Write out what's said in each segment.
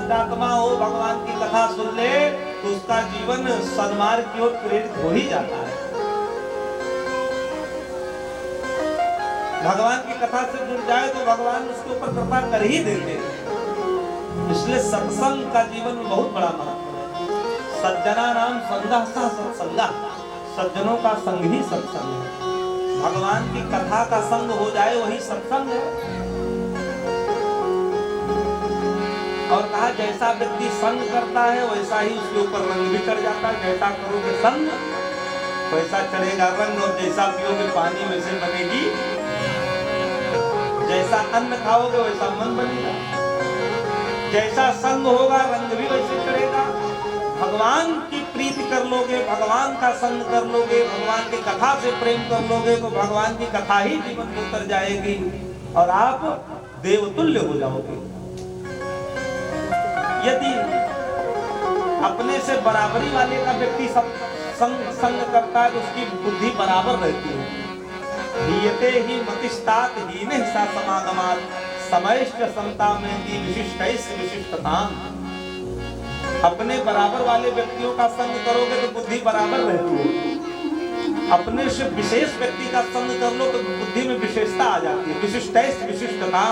धार्मिकात्मा हो, भगवान की कथा सुन ले तो उसका जीवन सन्मार्ग की ओर प्रेरित हो ही जाता है। भगवान की कथा से जुड़ जाए तो भगवान उसके ऊपर कृपा कर ही देते हैं। इसलिए सत्संग का जीवन में बहुत बड़ा महत्व है। सज्जना नाम संगः सह सत्संगः, सज्जनों का संग ही सत्संग है। भगवान की कथा का संग हो जाए वही सत्संग है। और कहा जैसा व्यक्ति संग करता है वैसा ही उसके ऊपर रंग भी चढ़ जाता है। जैसा करोगे संग वैसा चढ़ेगा रंग, और जैसा पियोगे पानी वैसे बनेगी, जैसा अन्न खाओगे वैसा मन बनेगा, जैसा संग होगा रंग भी वैसे चढ़ेगा। भगवान की प्रीति कर लोगे, भगवान का संग कर लोगे, भगवान की कथा से प्रेम कर लोगे तो भगवान की कथा ही जीवन में उतर जाएगी और आप देवतुल्य हो जाओगे। यदि अपने से बराबरी वाले का व्यक्ति संग करता है तो उसकी बुद्धि बराबर रहती है। हीयते ही मतिष्ठात हीने सा समागमात समयश्च समता में दी विशिष्टैस्य विशिष्टता। अपने बराबर वाले व्यक्तियों का संग करोगे तो बुद्धि बराबर रहती है। अपने से विशेष व्यक्ति का संग कर लो तो बुद्धि में विशेषता आ जाती है, विशिष्टैस्य विशिष्टता।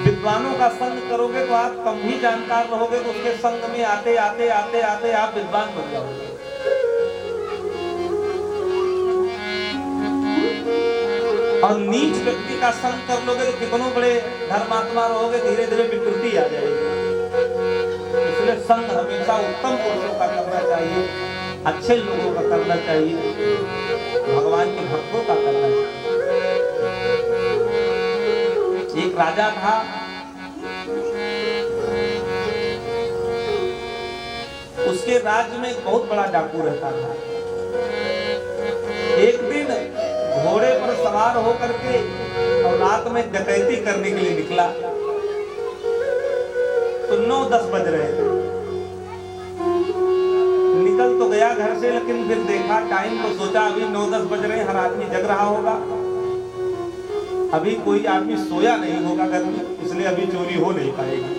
विद्वानों का संग करोगे तो आप कम ही जानकार रहोगे तो उसके संग में आते आते आते आते आप विद्वान बन जाओगे। और नीच व्यक्ति का संग कर लोगे तो कितनों बड़े धर्मात्मा रहोगे, धीरे धीरे विकृति आ जाएगी। इसलिए संग हमेशा उत्तम पुरुषों का करना चाहिए, अच्छे लोगों का करना चाहिए, भगवान के भक्तों का करना चाहिए। एक राजा था, उसके राज्य में एक बहुत बड़ा डाकू रहता था। एक दिन घोड़े पर सवार होकर के और रात में डकैती करने के लिए निकला तो 9-10 बज रहे थे। निकल तो गया घर से, लेकिन फिर देखा टाइम तो सोचा अभी 9-10 बज रहे, हर आदमी जग रहा होगा, अभी कोई आदमी सोया नहीं होगा घर में, इसलिए अभी चोरी हो नहीं पाएगी।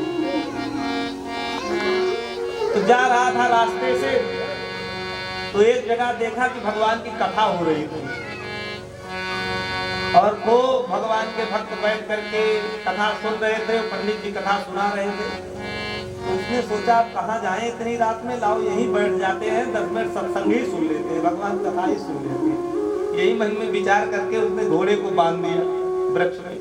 तो जा रहा था रास्ते से तो एक जगह देखा कि भगवान की कथा हो रही थी और वो भगवान के भक्त बैठ करके कथा सुन रहे थे, पंडित जी कथा सुना रहे थे। तो उसने सोचा आप कहाँ जाएं इतनी रात में, लाओ यहीं बैठ जाते हैं, 10 मिनट सत्संग ही सुन लेते हैं, भगवान कथा ही सुन लेते हैं। यही मन में विचार करके उसने घोड़े को बांध दिया वृक्ष में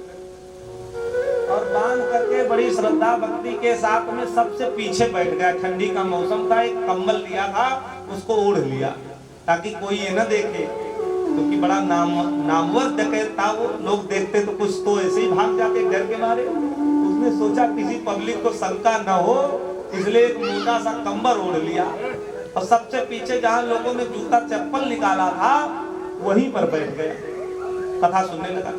और बांध करके बड़ी श्रद्धा भक्ति के साथ में सबसे पीछे बैठ गया। ठंडी का मौसम था, एक कंबल लिया था उसको ओढ़ लिया ताकि कोई ये न देखे, क्योंकि बड़ा नामवर डकैत था वो, लोग देखते तो कुछ तो ऐसे ही भाग जाते डर के मारे। उसने सोचा किसी पब्लिक को शंका न हो, इसलिए एक मोटा सा कंबल ओढ़ लिया और सबसे पीछे जहां लोगों ने जूता चप्पल निकाला था वहीं पर बैठ गया, कथा सुनने लगा।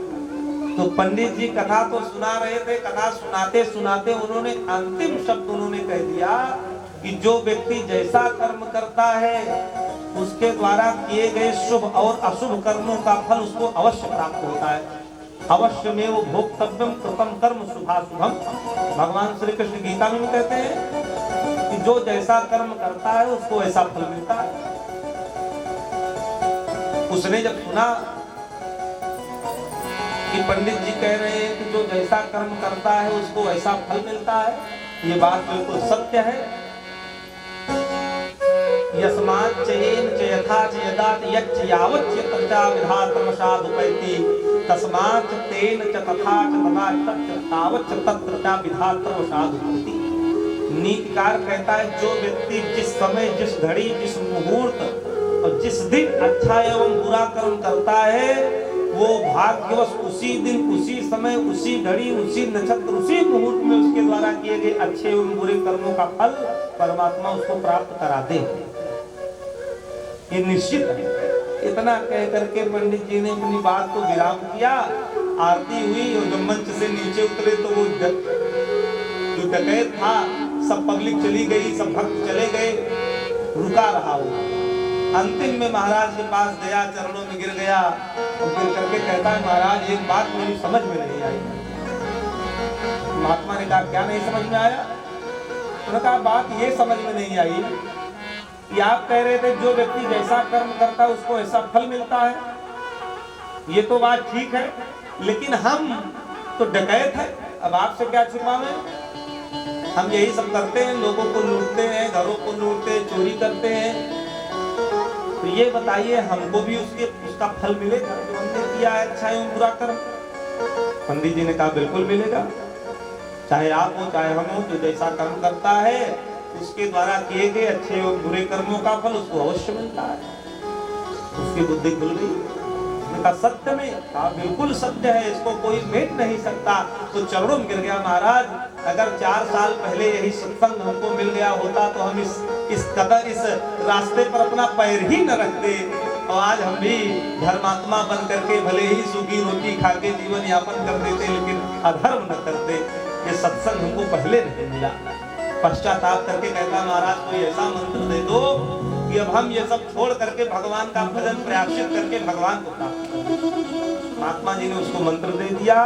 तो पंडित जी कथा तो सुना रहे थे, कथा सुनाते सुनाते उन्होंने अंतिम शब्द उन्होंने कह दिया कि जो व्यक्ति जैसा कर्म करता है उसके द्वारा किए गए शुभ और अशुभ कर्मों का फल उसको अवश्य प्राप्त होता है। अवश्य में वो भोक्तव्यम कृतम कर्म शुभाशुभम। भगवान श्री कृष्ण गीता में भी कहते हैं कि जो जैसा कर्म करता है उसको ऐसा फल मिलता है। उसने जब सुना कि पंडित जी कह रहे हैं कि जो जैसा कर्म करता है उसको ऐसा फल मिलता है, ये बात बिल्कुल सत्य है। यस्मात् चयेन च यथा च यदा यच्च यावच्च तच्चा विधातमसादुपैति तस्मात् तेन च तथा च तदा तच्च तावच्च तत्र च विधातमसादुपैति। नीतिकार कहता है जो व्यक्ति जिस समय, जिस घड़ी, जिस मुहूर्त और जिस दिन अच्छा एवं बुरा कर्म करता है वो भाग्यवश उसी दिन, उसी समय, उसी घड़ी, उसी नक्षत्र, उसी मुहूर्त में उसके द्वारा किए गए अच्छे एवं बुरे कर्मों का फल परमात्मा उसको प्राप्त करा दे, ये निश्चित है। इतना कह करके पंडित जी ने अपनी बात को विराम किया। आरती हुई और जब मंच से नीचे उतरे तो वो जो डकैत था, सब पब्लिक चली गई, सब भक्त चले गए, रुका रहा वो। अंतिम में महाराज के पास गया, चरणों में गिर गया और गिर करके कहता है महाराज एक बात मेरी समझ में नहीं आई। महात्मा ने कहा क्या नहीं समझ में आया? उन्होंने कहा बात ये समझ में नहीं आई कि आप कह रहे थे जो व्यक्ति जैसा कर्म करता है उसको ऐसा फल मिलता है, ये तो बात ठीक है, लेकिन हम तो डकैत है, अब आपसे क्या छुपावे? हम यही सब करते हैं, लोगों को लूटते हैं, घरों को लूटते हैं, चोरी करते हैं। तो ये बताइए हमको भी उसका फल मिलेगा जो हमने किया है अच्छा एवं बुरा कर्म? पंडित जी ने कहा बिल्कुल मिलेगा, चाहे आप हो चाहे हम हो, जो जैसा कर्म करता है उसके द्वारा किए गए अच्छे एवं बुरे कर्मों का फल उसको अवश्य मिलता है। उसकी बुद्धि खुल गई, उसने कहा सत्य में, कहा बिल्कुल सत्य है, इसको कोई मेट नहीं सकता। तो चरणों में गिर गया, महाराज अगर 4 साल पहले यही सत्संग हमको मिल गया होता तो हम इस रास्ते पर अपना पैर ही न रखते, और आज हम भी धर्मात्मा बन करके भले ही सूखी रोटी खा के जीवन यापन कर देते, लेकिन अधर्म न करते। ये सत्संग हमको पहले नहीं मिला। पश्चाताप करके कहता महाराज कोई ऐसा मंत्र दे दो कि अब हम ये सब छोड़ करके भगवान का भजन प्रयासित करके भगवान को प्राप्त करें। महात्मा जी ने उसको मंत्र दे दिया,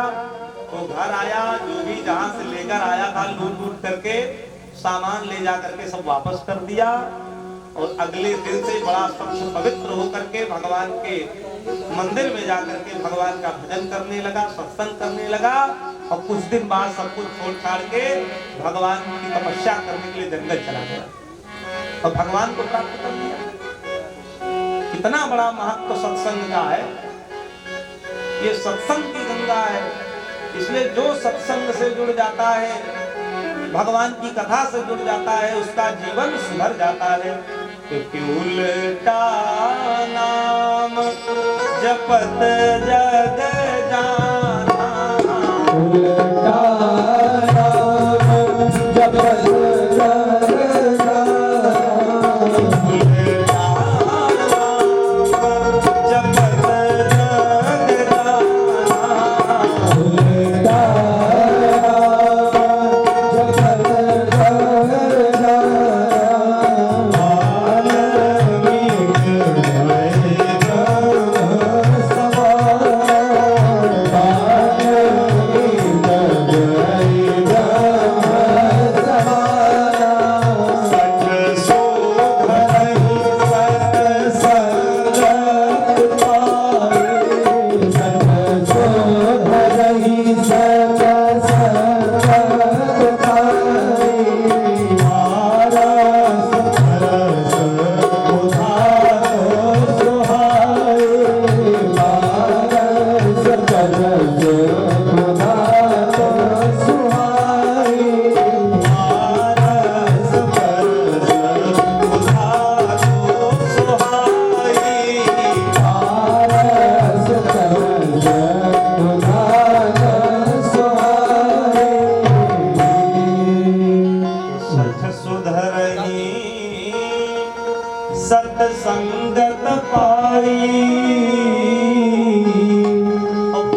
तो घर आया, जो भी जहां से लेकर आया था लूट लूट करके सामान ले जा करके सब वापस कर दिया, और अगले दिन से बड़ा स्वच्छ पवित्र होकर के भगवान के मंदिर में जाकर के भगवान का भजन करने लगा, सत्संग करने लगा, और कुछ दिन बाद सब कुछ छोड़ छाड़ के भगवान की तपस्या करने के लिए जंगल चला गया और भगवान को प्राप्त कर लिया। कितना बड़ा महत्व सत्संग का है, ये सत्संग की गंगा है। इसलिए जो सत्संग से जुड़ जाता है, भगवान की कथा से जुड़ जाता है, उसका जीवन सुधर जाता है। क्योंकि उल्टा नाम जपत जग जाना, उल्टा नाम जपत जग जाना, उल्टा नाम जपत जग जाना, उल्टा सत्संगत पाई,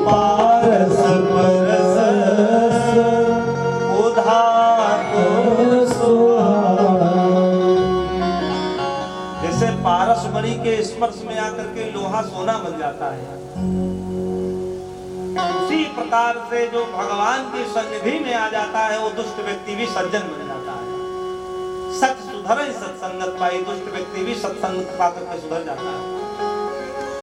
पारस परस उधातो जैसे पारस मणि के स्पर्श में आकर के लोहा सोना बन जाता है, उसी प्रकार से जो भगवान की सन्निधि में आ जाता है वो दुष्ट व्यक्ति भी सज्जन बन जाता है। सत्य सुधर सत्संगत पाई, दुष्ट व्यक्ति भी सत्संग पा करके सुधर जाता है।